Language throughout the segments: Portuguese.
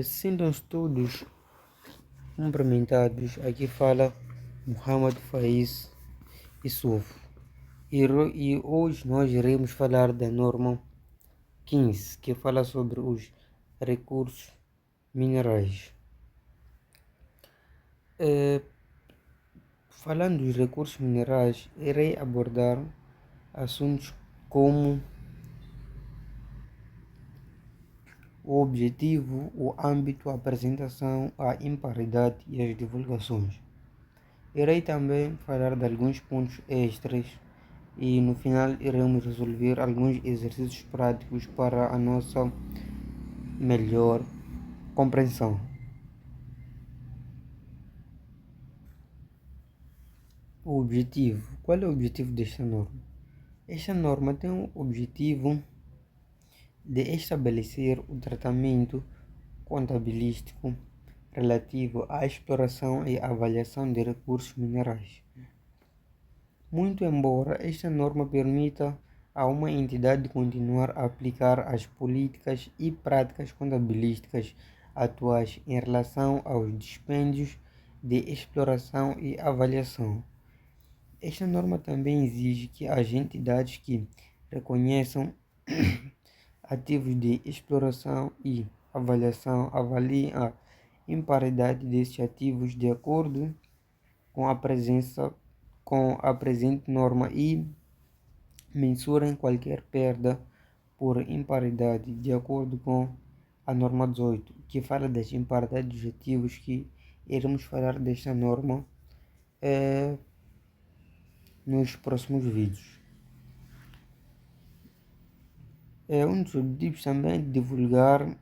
Sendo estudos complementados, aqui fala Muhammad Faiz Yusuf. E hoje nós iremos falar da norma 15, que fala sobre os recursos minerais. Eh, Falando dos recursos minerais, irei abordar assuntos como o objetivo, o âmbito, a apresentação, a imparidade e as divulgações. Irei também falar de alguns pontos extras e no final iremos resolver alguns exercícios práticos para a nossa melhor compreensão. O objetivo. Qual é o objetivo desta norma? Esta norma tem o objetivo de estabelecer o tratamento contabilístico relativo à exploração e avaliação de recursos minerais. Muito embora esta norma permita a uma entidade continuar a aplicar as políticas e práticas contabilísticas atuais em relação aos dispêndios de exploração e avaliação. Esta norma também exige que as entidades que reconheçam ativos de exploração e avaliação avaliem a imparidade desses ativos de acordo com a presente norma e mensurem qualquer perda por imparidade de acordo com a norma 18, que fala das imparidades dos ativos, que iremos falar desta norma nos próximos vídeos. Um dos objetivos também é divulgar,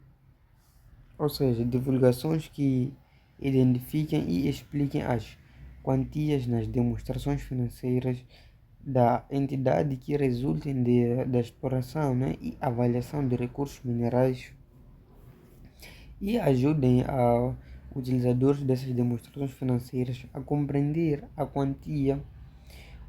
ou seja, divulgações que identifiquem e expliquem as quantias nas demonstrações financeiras da entidade que resultem da exploração, né, e avaliação de recursos minerais e ajudem a utilizadores dessas demonstrações financeiras a compreender a quantia,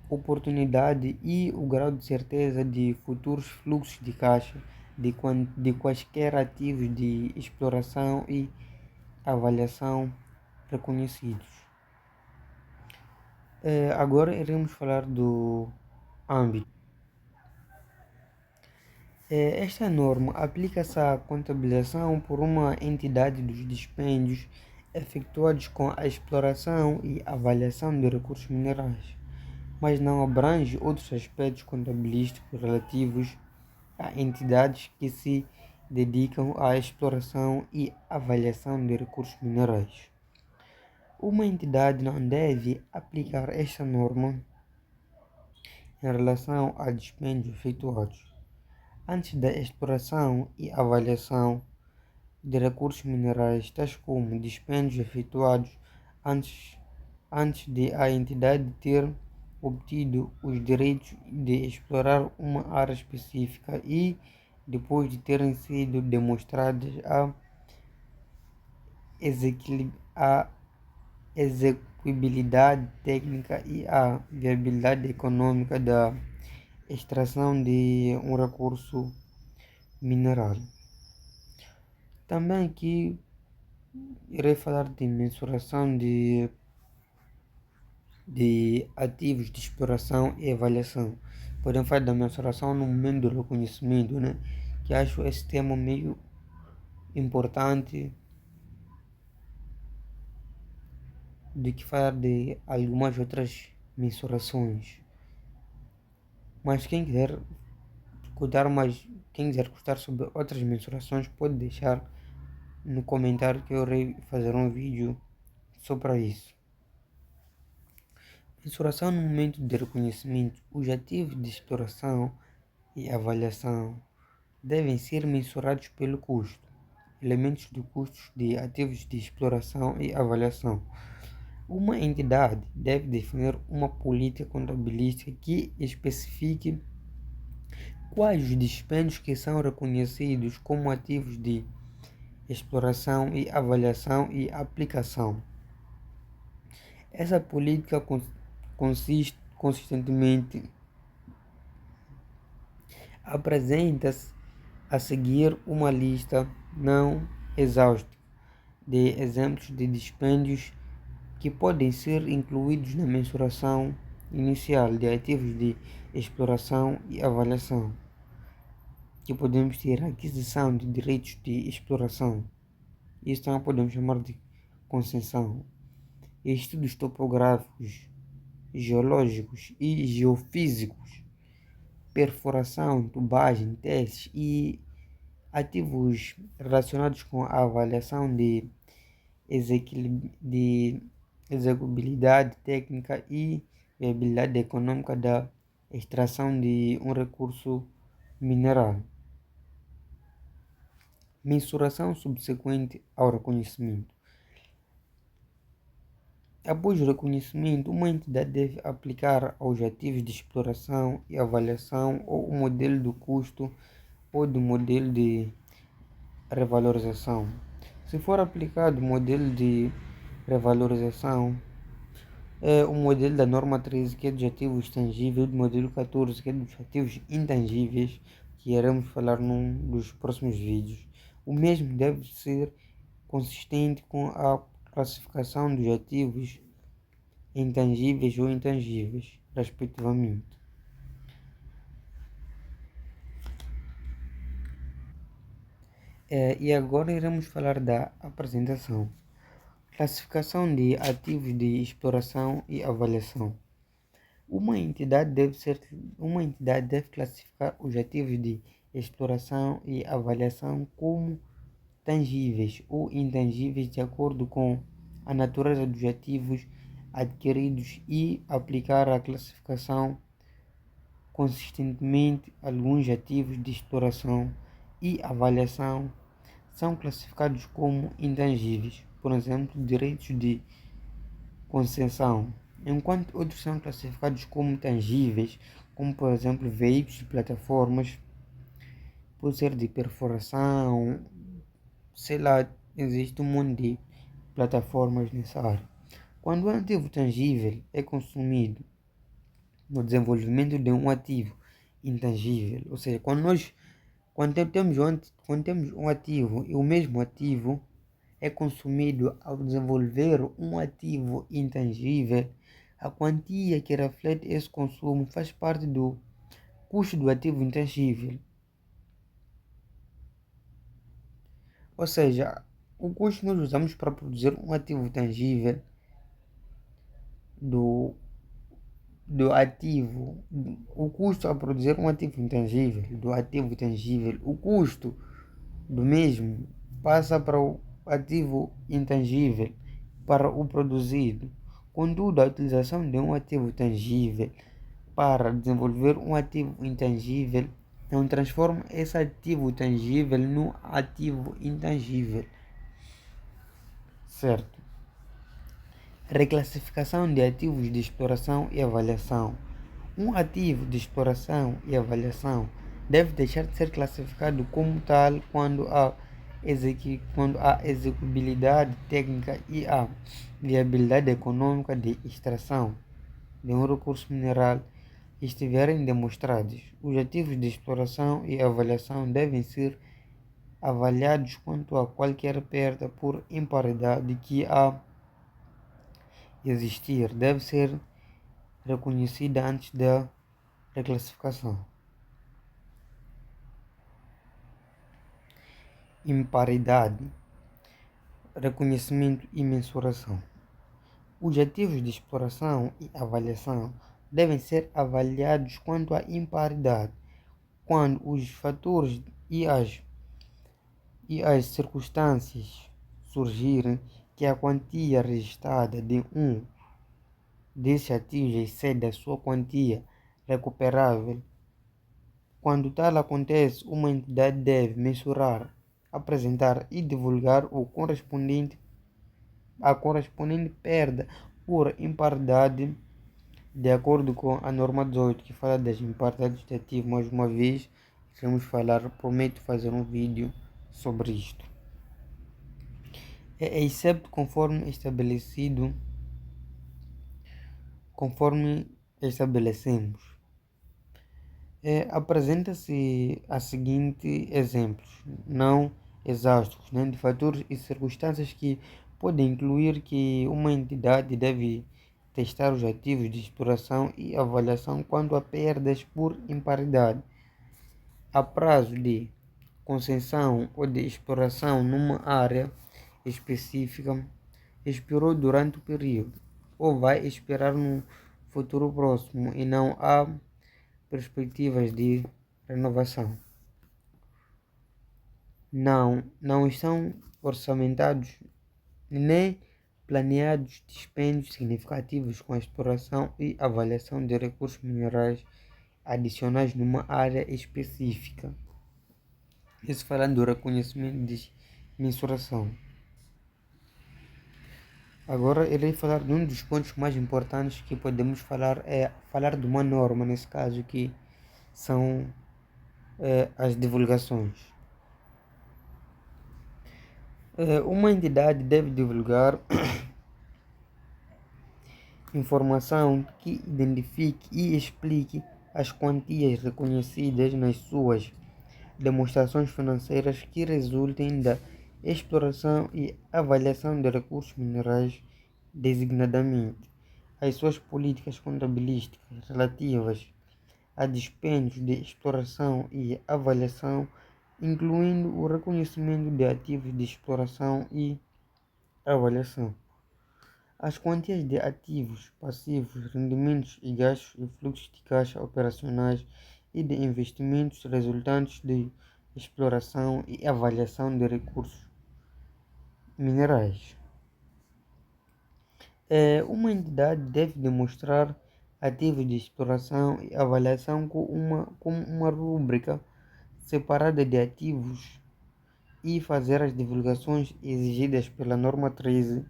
oportunidade e o grau de certeza de futuros fluxos de caixa de quaisquer ativos de exploração e avaliação reconhecidos. Agora iremos falar do âmbito. Esta norma aplica-se à contabilização por uma entidade dos dispêndios efetuados com a exploração e avaliação de recursos minerais, mas não abrange outros aspectos contabilísticos relativos a entidades que se dedicam à exploração e avaliação de recursos minerais. Uma entidade não deve aplicar esta norma em relação a dispêndios efetuados antes da exploração e avaliação de recursos minerais, tais como dispêndios efetuados antes, antes de a entidade ter obtido os direitos de explorar uma área específica e depois de terem sido demonstradas a execuibilidade técnica e a viabilidade econômica da extração de um recurso mineral. Também aqui irei falar de mensuração de ativos de exploração e avaliação. Podemos falar da mensuração no momento do reconhecimento, né? Que acho esse tema meio importante do que falar de algumas outras mensurações. Mas quem quiser escutar sobre outras mensurações pode deixar no comentário que eu irei fazer um vídeo só para isso. Mensuração no momento de reconhecimento. Os ativos de exploração e avaliação devem ser mensurados pelo custo. Elementos do custo de ativos de exploração e avaliação. Uma entidade deve definir uma política contabilística que especifique quais os dispêndios que são reconhecidos como ativos de exploração e avaliação e aplicação. Essa política consiste consistentemente apresenta-se a seguir uma lista não exausta de exemplos de dispêndios que podem ser incluídos na mensuração inicial de ativos de exploração e avaliação, que podemos ter a aquisição de direitos de exploração. Isso também podemos chamar de concessão. Estudos topográficos, geológicos e geofísicos, perfuração, tubagem, testes e ativos relacionados com a avaliação de execuibilidade técnica e viabilidade econômica da extração de um recurso mineral. Mensuração subsequente ao reconhecimento. Após o reconhecimento, uma entidade deve aplicar aos ativos de exploração e avaliação ou o modelo do custo ou do modelo de revalorização. Se for aplicado o modelo de revalorização, é o modelo da norma 13, que é dos ativos tangíveis, do modelo 14, que é dos ativos intangíveis, que iremos falar num dos próximos vídeos. O mesmo deve ser consistente com a classificação dos ativos intangíveis ou intangíveis, respectivamente. E agora iremos falar da apresentação. Classificação de ativos de exploração e avaliação. Uma entidade deve classificar os ativos de exploração e avaliação como tangíveis ou intangíveis de acordo com a natureza dos ativos adquiridos e aplicar a classificação consistentemente. Alguns ativos de exploração e avaliação são classificados como intangíveis, por exemplo, direitos de concessão, enquanto outros são classificados como tangíveis, como por exemplo veículos e plataformas, pode ser de perfuração, sei lá, existe um monte de plataformas nessa área. Quando um ativo tangível é consumido no desenvolvimento de um ativo intangível, ou seja, quando temos um ativo e o mesmo ativo é consumido ao desenvolver um ativo intangível, a quantia que reflete esse consumo faz parte do custo do ativo intangível. Ou seja, o custo que nós usamos para produzir um ativo tangível do ativo, o custo a produzir um ativo intangível, do ativo tangível, o custo do mesmo passa para o ativo intangível, para o produzido. Contudo, a utilização de um ativo tangível para desenvolver um ativo intangível não transforma esse ativo tangível no ativo intangível, certo? Reclassificação de ativos de exploração e avaliação. Um ativo de exploração e avaliação deve deixar de ser classificado como tal quando a execuibilidade técnica e a viabilidade econômica de extração de um recurso mineral estiverem demonstrados. Os ativos de exploração e avaliação devem ser avaliados quanto a qualquer perda por imparidade que a existir deve ser reconhecida antes da reclassificação. Imparidade, reconhecimento e mensuração. Os ativos de exploração e avaliação devem ser avaliados quanto à imparidade, quando os fatores e as circunstâncias surgirem que a quantia registrada de um desses ativos excede a sua quantia recuperável. Quando tal acontece, uma entidade deve mensurar, apresentar e divulgar a correspondente perda por imparidade, de acordo com a norma 18, que fala das imparidades de ativo. Mais uma vez, prometo fazer um vídeo sobre isto. Excepto conforme estabelecemos. Apresenta-se a seguinte exemplos, não exaustos, né, de fatores e circunstâncias que podem incluir que uma entidade deve testar os ativos de exploração e avaliação quanto a perdas por imparidade, a prazo de concessão ou de exploração numa área específica, expirou durante o período ou vai expirar no futuro próximo e não há perspectivas de renovação. Não estão orçamentados nem planeados dispêndios significativos com a exploração e avaliação de recursos minerais adicionais numa área específica. Isso falando do reconhecimento de mensuração. Agora irei falar de um dos pontos mais importantes que podemos falar, é falar de uma norma, nesse caso, que são as divulgações. Uma entidade deve divulgar informação que identifique e explique as quantias reconhecidas nas suas demonstrações financeiras que resultem da exploração e avaliação de recursos minerais, designadamente as suas políticas contabilísticas relativas a dispêndios de exploração e avaliação, incluindo o reconhecimento de ativos de exploração e avaliação. As quantias de ativos, passivos, rendimentos e gastos e fluxos de caixa operacionais e de investimentos resultantes de exploração e avaliação de recursos minerais. Uma entidade deve demonstrar ativos de exploração e avaliação com uma rúbrica separada de ativos e fazer as divulgações exigidas pela norma 13,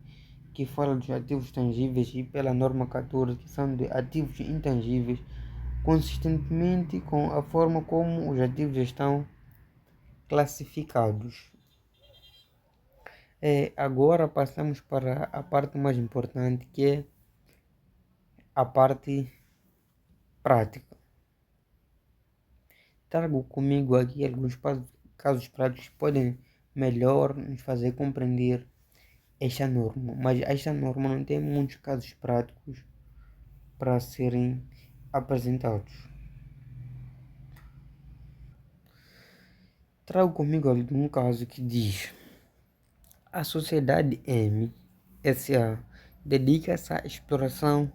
que fala dos ativos tangíveis, e pela norma 14, que são de ativos intangíveis, consistentemente com a forma como os ativos estão classificados. Agora passamos para a parte mais importante, que é a parte prática. Trago comigo aqui alguns casos práticos que podem melhor nos fazer compreender esta norma, mas esta norma não tem muitos casos práticos para serem apresentados. Trago comigo algum caso que diz: a sociedade M SA dedica-se à exploração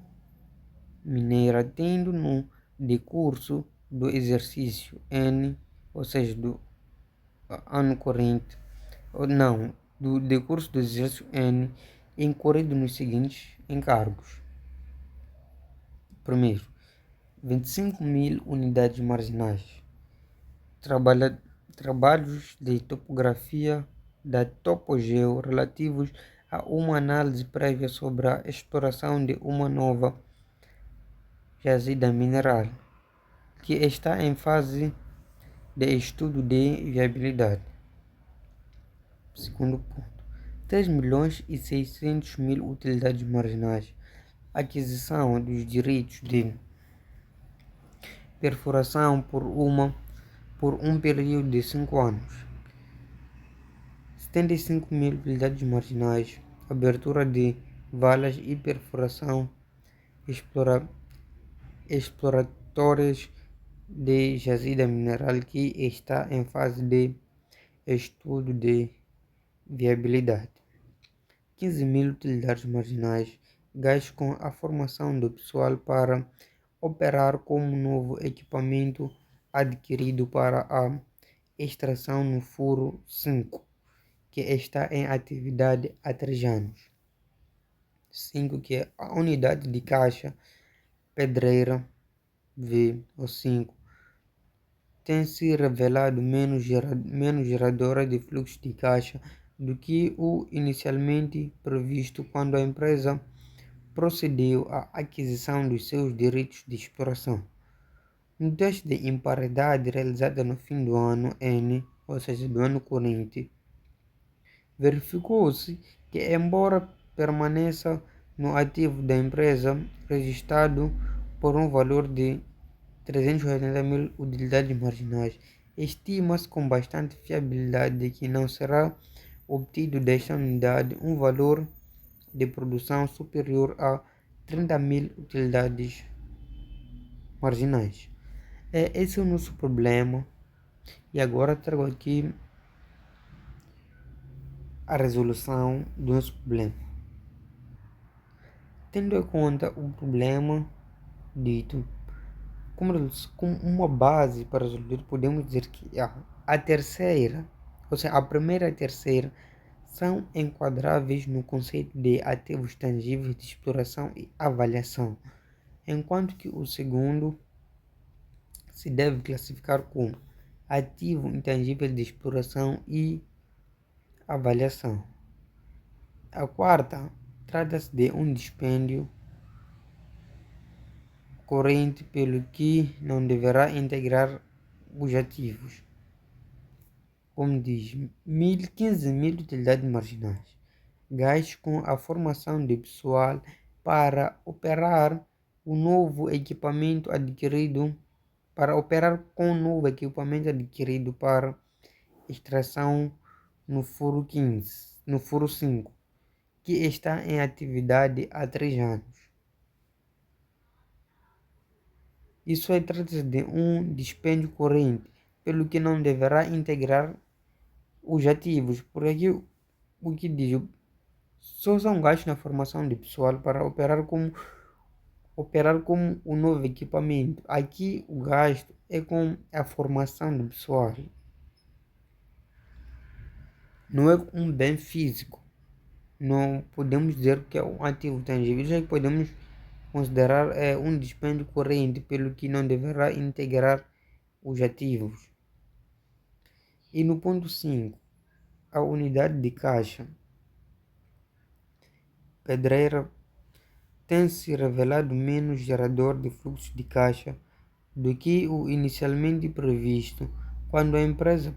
mineira, tendo no decurso do exercício N, ou seja, do ano corrente, ou não, do decurso do exercício N, incorrido nos seguintes encargos. Primeiro, 25.000 unidades marginais. Trabalhos de topografia da Topogeo relativos a uma análise prévia sobre a exploração de uma nova jazida mineral, que está em fase de estudo de viabilidade. Segundo ponto, 3.600.000 utilidades marginais. Aquisição dos direitos de perfuração por um período de 5 anos. 75.000 utilidades marginais. Abertura de valas e perfuração exploratórias de jazida mineral que está em fase de estudo de viabilidade. 15.000 utilidades marginais. Gastos com a formação do pessoal para operar como novo equipamento adquirido para a extração no furo 5, que está em atividade há 3 anos. 5, que é a unidade de caixa pedreira V, ou 5, tem se revelado menos geradora de fluxo de caixa do que o inicialmente previsto quando a empresa procedeu à aquisição dos seus direitos de exploração. No teste de imparidade realizado no fim do ano N, ou seja, do ano corrente, verificou-se que, embora permaneça no ativo da empresa registrado por um valor de 380.000 utilidades marginais, Estima-se com bastante fiabilidade que não será obtido desta unidade um valor de produção superior a 30.000 utilidades marginais. Esse é o nosso problema. E agora trago aqui a resolução do nosso problema. Tendo em conta o problema dito, como uma base para resolver, podemos dizer que a terceira, ou seja, a primeira e a terceira, são enquadráveis no conceito de ativos tangíveis de exploração e avaliação, enquanto que o segundo se deve classificar como ativo intangível de exploração e avaliação. A quarta trata-se de um dispêndio corrente pelo que não deverá integrar os ativos, como diz, 15.000 utilidades marginais, gastos com a formação de pessoal para operar o novo equipamento adquirido, para operar com o novo equipamento adquirido para extração no furo 15, no furo 5, que está em atividade há 3 anos. Isso trata-se de um dispêndio corrente, pelo que não deverá integrar os ativos. Por aqui, o que diz, só são gastos na formação de pessoal para operar como o novo equipamento. Aqui o gasto é com a formação de pessoal. Não é um bem físico. Não podemos dizer que é um ativo tangível. Já que podemos considerar um dispêndio corrente, pelo que não deverá integrar os ativos. E no ponto 5, a unidade de caixa pedreira tem se revelado menos gerador de fluxo de caixa do que o inicialmente previsto quando a empresa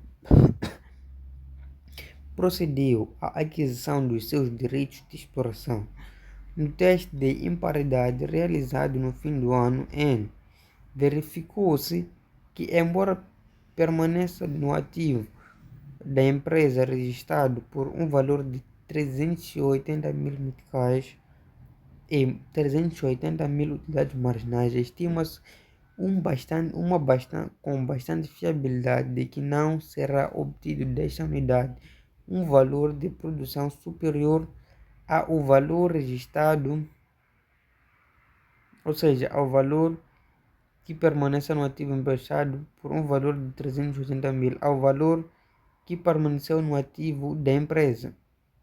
procedeu à aquisição dos seus direitos de exploração. No teste de imparidade realizado no fim do ano N, verificou-se que, embora permaneça no ativo da empresa registrado por um valor de 380.000 meticais e 380.000 utilidades marginais, estima-se com bastante fiabilidade de que não será obtido desta unidade um valor de produção superior ao valor registrado, ou seja, ao valor que permaneça no ativo emprestado por um valor de 380.000, ao valor que permaneceu no ativo da empresa,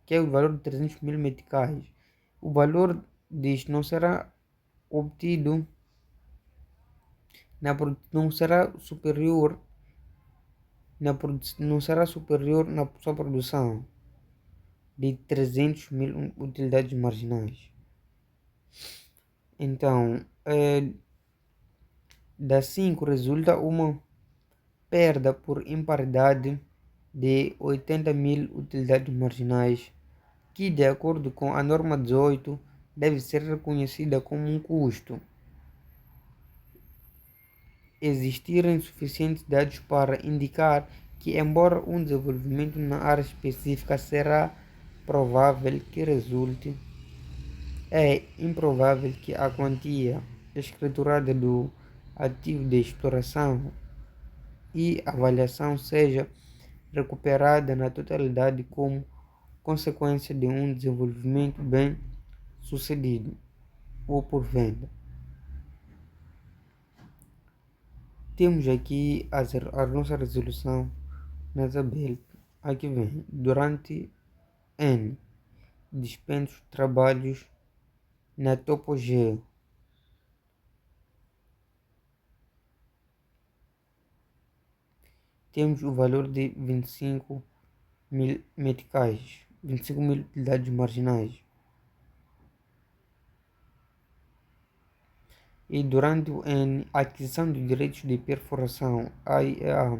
que é o valor de 300.000 meticais. O valor disto não será obtido, não será superior na sua produção de 300.000 utilidades marginais. Então, da 5 resulta uma perda por imparidade de 80.000 utilidades marginais, que, de acordo com a norma 18, deve ser reconhecida como um custo. Existirem suficientes dados para indicar que, embora um desenvolvimento na área específica será provável que resulte, é improvável que a quantia escriturada do ativo de exploração e avaliação seja recuperada na totalidade como consequência de um desenvolvimento bem sucedido ou por venda. Temos aqui a nossa resolução na tabela. Aqui vem, durante N, dispêndios de trabalhos na topogeo. Temos o valor de 25.000 meticais, 25.000 utilidades marginais. E durante o N, a aquisição de direitos de perfuração AIA,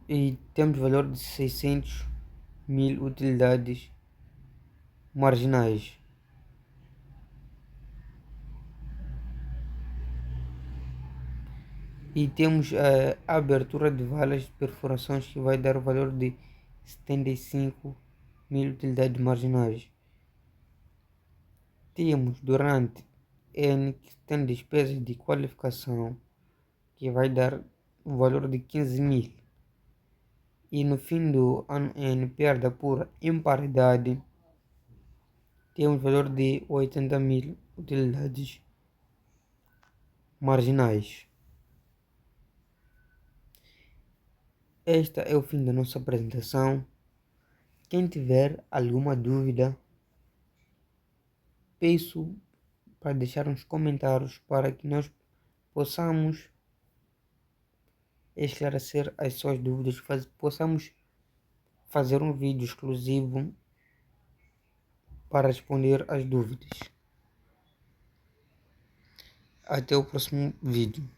e temos valor de 600.000 utilidades marginais. E temos a abertura de valas de perfurações que vai dar o valor de 75.000 utilidades marginais. Temos durante N que tem despesas de qualificação que vai dar o valor de 15.000. E no fim do ano N perda por imparidade temos valor de 80.000 utilidades marginais. Este é o fim da nossa apresentação. Quem tiver alguma dúvida, peço para deixar nos comentários para que nós possamos esclarecer as suas dúvidas, possamos fazer um vídeo exclusivo para responder as dúvidas. Até o próximo vídeo.